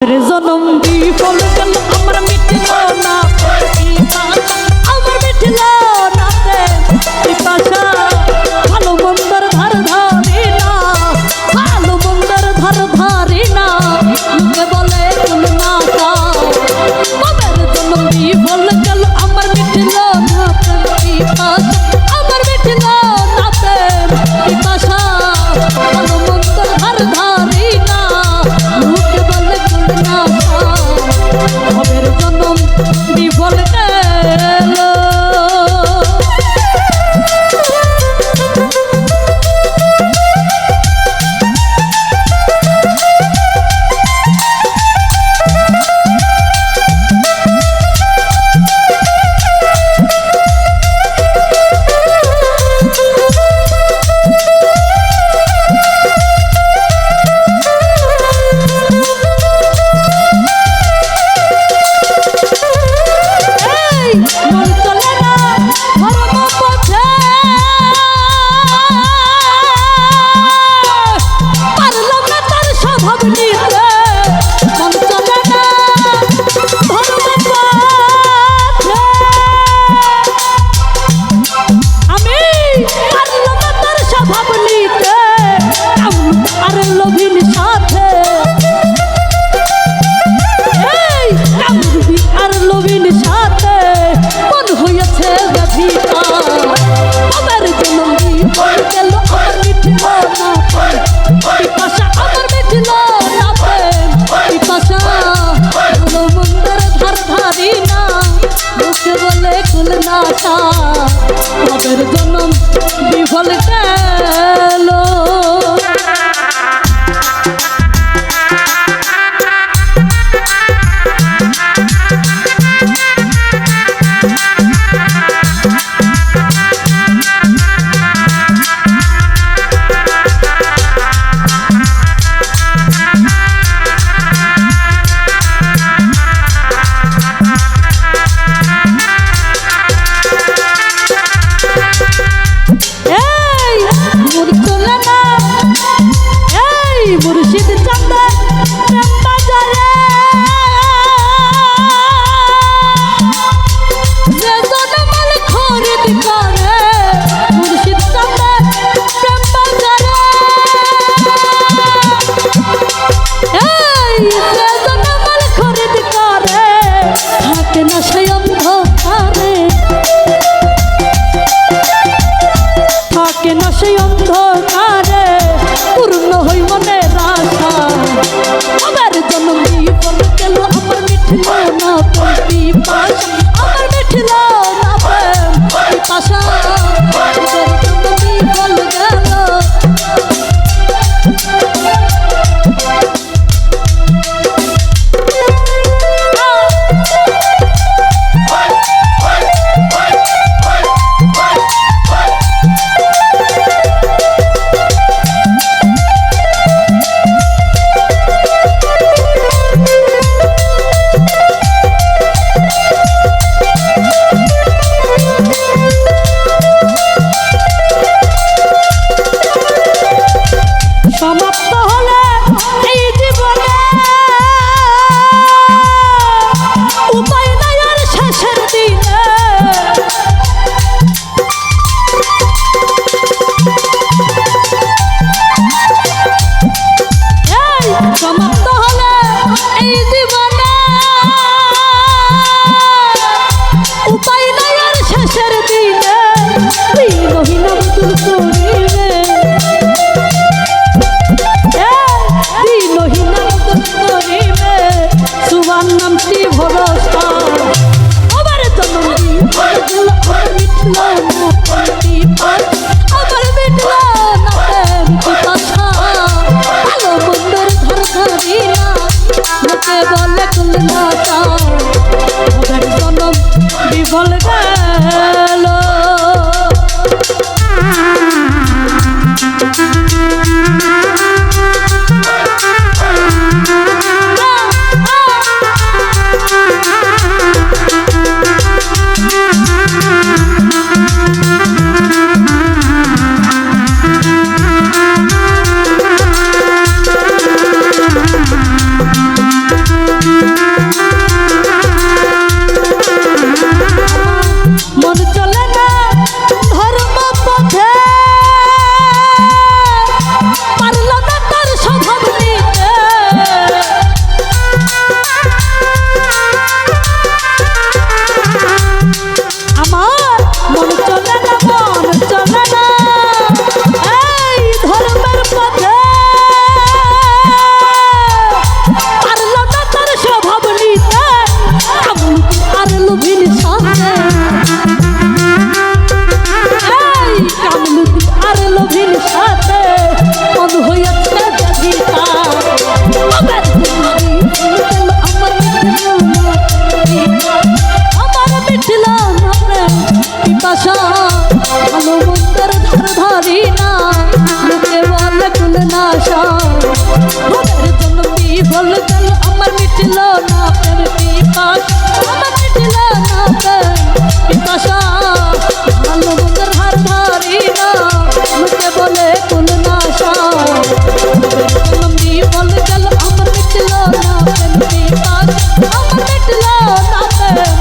জনম বিফল গেল আমার মিটল না আমার মিটল না পিপাসা ভালো মন্দর ধার ধারি না ভালো মন্দর ধার ধারি না মুখে বলে কোন মাতা আমার জনম বিফল গেল আমার মিটল না পিপাসা আমার মিটল না পিপাসা ভালো মন্দর ধার ধারি না মুখে বলে ভবের জনম বিফল গেল। ভবের জনম বিফল গেল। মুর্শিদ চান্দা বাজারে যে জনমাল খরিদ করে মুর্শিদ চান্দা বাজারে যে জনমাল খরিদ করে থাকে না সে অন্ধকারে থাকে না সে অন্ধকারে পূর্ণ হই মনে আমার জনম বিফল গেল আমার মিটল না পিপাসা আমার মিটল না পিপাসা আমার জনম বিফল গেল। সমাপ্ত হলে এই জীবনে উপায় নাই আর শেষের দিনে সমাপ্ত হলে এই জীবনে উপায় নাই আর শেষের দিনে দিনহীন আব্দুল করিমে সুবান নামটি ভরসা আমার জনম বিফল গেল আমার মিটল না আমার মিটল না পিপাসা ভালো মন্দর ধার ধারি না লোকে বলে কুল মাতা ভবের জনম বিফল গেল। আমার মিটল না প্রেম পিপাসা ভালো মন্দের ধার ধারি না লোকে বলে কুল নাশা ভোগের জন্য বিফল গেল আমার মিটল না প্রেম পিপাসা আমার মিটল না প্রেম পিপাসা ভালো মন্দের ধার ধারি না লোকে বলে কুল নাশা ভোগের জন্য বিফল গেল আমার মিটল না প্রেম পিপাসা আমার মিটল না প্রেম